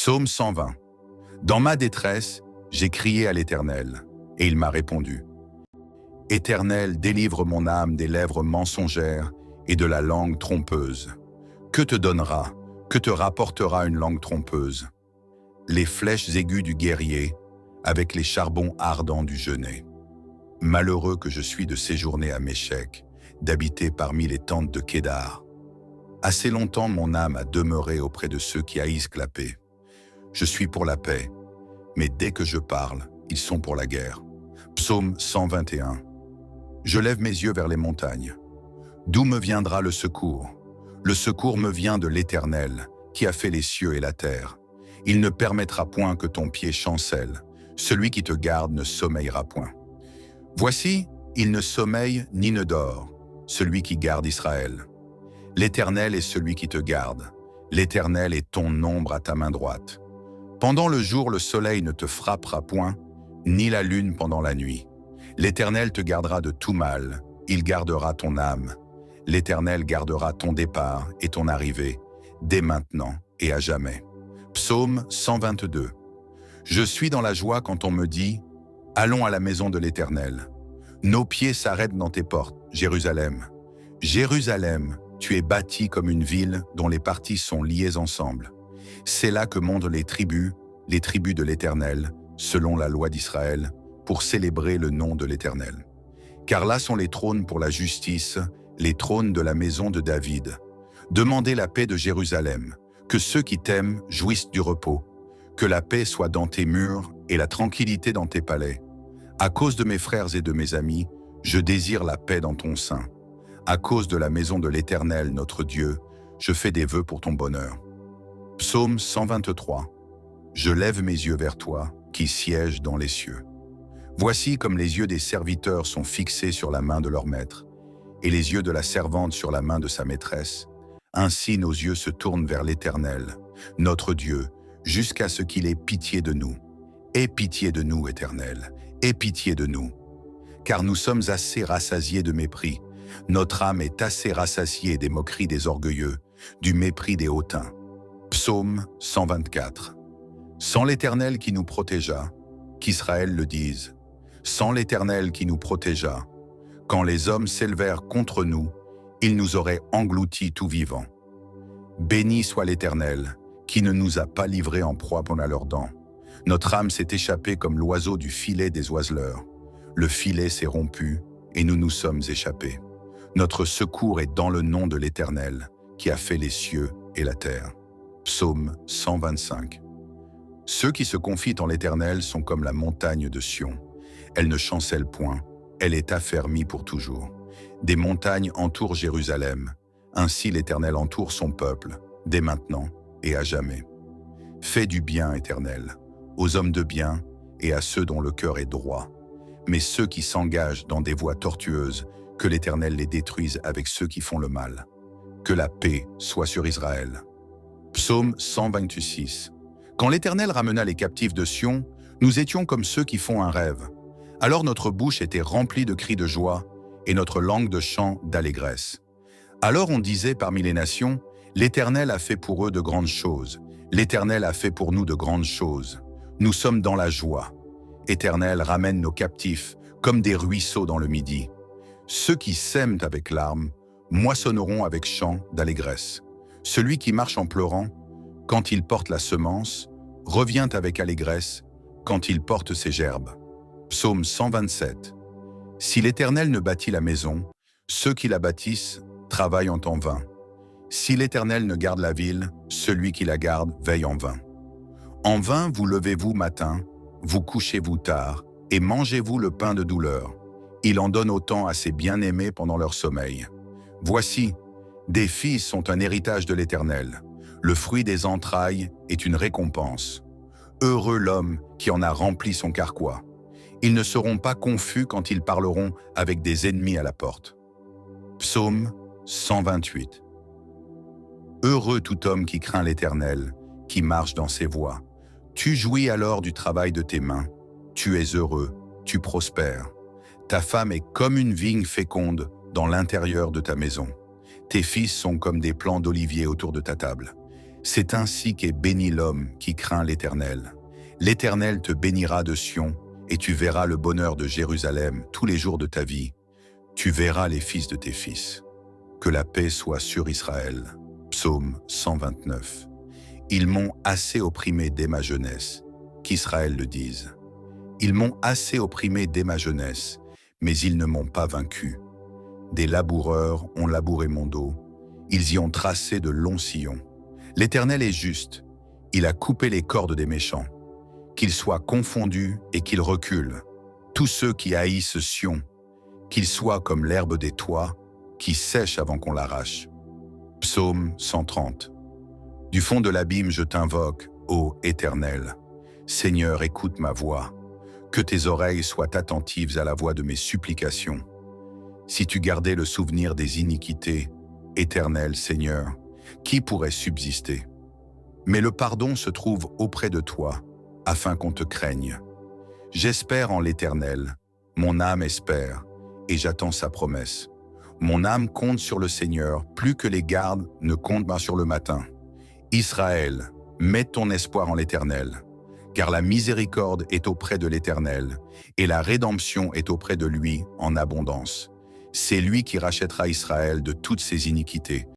Psaume 120. Dans ma détresse, j'ai crié à l'Éternel, et il m'a répondu. Éternel, délivre mon âme des lèvres mensongères et de la langue trompeuse. Que te donnera, que te rapportera une langue trompeuse? Les flèches aiguës du guerrier, avec les charbons ardents du genêt. Malheureux que je suis de séjourner à Méchec, d'habiter parmi les tentes de Kédar. Assez longtemps mon âme a demeuré auprès de ceux qui haïssent la paix. Je suis pour la paix, mais dès que je parle, ils sont pour la guerre. Psaume 121. Je lève mes yeux vers les montagnes. D'où me viendra le secours? Le secours me vient de l'Éternel, qui a fait les cieux et la terre. Il ne permettra point que ton pied chancelle. Celui qui te garde ne sommeillera point. Voici, il ne sommeille ni ne dort, celui qui garde Israël. L'Éternel est celui qui te garde. L'Éternel est ton ombre à ta main droite. Pendant le jour, le soleil ne te frappera point, ni la lune pendant la nuit. L'Éternel te gardera de tout mal, il gardera ton âme. L'Éternel gardera ton départ et ton arrivée, dès maintenant et à jamais. Psaume 122. Je suis dans la joie quand on me dit « Allons à la maison de l'Éternel ». Nos pieds s'arrêtent dans tes portes, Jérusalem. Jérusalem, tu es bâtie comme une ville dont les parties sont liées ensemble. C'est là que montent les tribus de l'Éternel, selon la loi d'Israël, pour célébrer le nom de l'Éternel. Car là sont les trônes pour la justice, les trônes de la maison de David. Demandez la paix de Jérusalem, que ceux qui t'aiment jouissent du repos, que la paix soit dans tes murs et la tranquillité dans tes palais. À cause de mes frères et de mes amis, je désire la paix dans ton sein. À cause de la maison de l'Éternel, notre Dieu, je fais des vœux pour ton bonheur. Psaume 123. Je lève mes yeux vers toi, qui sièges dans les cieux. Voici comme les yeux des serviteurs sont fixés sur la main de leur maître, et les yeux de la servante sur la main de sa maîtresse. Ainsi nos yeux se tournent vers l'Éternel, notre Dieu, jusqu'à ce qu'il ait pitié de nous. Aie pitié de nous, Éternel, aie pitié de nous. Car nous sommes assez rassasiés de mépris, notre âme est assez rassasiée des moqueries des orgueilleux, du mépris des hautains. Psaume 124. Sans l'Éternel qui nous protégea, qu'Israël le dise, sans l'Éternel qui nous protégea, quand les hommes s'élevèrent contre nous, il nous aurait engloutis tout vivants. Béni soit l'Éternel, qui ne nous a pas livrés en proie pendant leurs dents. Notre âme s'est échappée comme l'oiseau du filet des oiseleurs. Le filet s'est rompu, et nous nous sommes échappés. Notre secours est dans le nom de l'Éternel, qui a fait les cieux et la terre. Psaume 125. Ceux qui se confient en l'Éternel sont comme la montagne de Sion. Elle ne chancelle point, elle est affermie pour toujours. Des montagnes entourent Jérusalem. Ainsi l'Éternel entoure son peuple, dès maintenant et à jamais. Fais du bien, Éternel, aux hommes de bien et à ceux dont le cœur est droit. Mais ceux qui s'engagent dans des voies tortueuses, que l'Éternel les détruise avec ceux qui font le mal. Que la paix soit sur Israël. Psaume 126. Quand l'Éternel ramena les captifs de Sion, nous étions comme ceux qui font un rêve. Alors notre bouche était remplie de cris de joie et notre langue de chants d'allégresse. Alors on disait parmi les nations, l'Éternel a fait pour eux de grandes choses. L'Éternel a fait pour nous de grandes choses. Nous sommes dans la joie. Éternel, ramène nos captifs comme des ruisseaux dans le midi. Ceux qui sèment avec larmes moissonneront avec chants d'allégresse. Celui qui marche en pleurant, quand il porte la semence, revient avec allégresse quand il porte ses gerbes. Psaume 127. Si l'Éternel ne bâtit la maison, ceux qui la bâtissent travaillent en vain. Si l'Éternel ne garde la ville, celui qui la garde veille en vain. En vain vous levez-vous matin, vous couchez-vous tard, et mangez-vous le pain de douleur. Il en donne autant à ses bien-aimés pendant leur sommeil. Voici, des fils sont un héritage de l'Éternel. Le fruit des entrailles est une récompense. Heureux l'homme qui en a rempli son carquois. Ils ne seront pas confus quand ils parleront avec des ennemis à la porte. Psaume 128. Heureux tout homme qui craint l'Éternel, qui marche dans ses voies. Tu jouis alors du travail de tes mains. Tu es heureux, tu prospères. Ta femme est comme une vigne féconde dans l'intérieur de ta maison. Tes fils sont comme des plants d'olivier autour de ta table. C'est ainsi qu'est béni l'homme qui craint l'Éternel. L'Éternel te bénira de Sion, et tu verras le bonheur de Jérusalem tous les jours de ta vie. Tu verras les fils de tes fils. Que la paix soit sur Israël. Psaume 129. Ils m'ont assez opprimé dès ma jeunesse, qu'Israël le dise. Ils m'ont assez opprimé dès ma jeunesse, mais ils ne m'ont pas vaincu. Des laboureurs ont labouré mon dos, ils y ont tracé de longs sillons. L'Éternel est juste, il a coupé les cordes des méchants. Qu'ils soient confondus et qu'ils reculent, tous ceux qui haïssent Sion, qu'ils soient comme l'herbe des toits, qui sèche avant qu'on l'arrache. Psaume 130. Du fond de l'abîme je t'invoque, ô Éternel. Seigneur, écoute ma voix. Que tes oreilles soient attentives à la voix de mes supplications. Si tu gardais le souvenir des iniquités, Éternel Seigneur, qui pourrait subsister? Mais le pardon se trouve auprès de toi, afin qu'on te craigne. J'espère en l'Éternel, mon âme espère, et j'attends sa promesse. Mon âme compte sur le Seigneur, plus que les gardes ne comptent sur le matin. Israël, mets ton espoir en l'Éternel, car la miséricorde est auprès de l'Éternel, et la rédemption est auprès de lui en abondance. C'est lui qui rachètera Israël de toutes ses iniquités.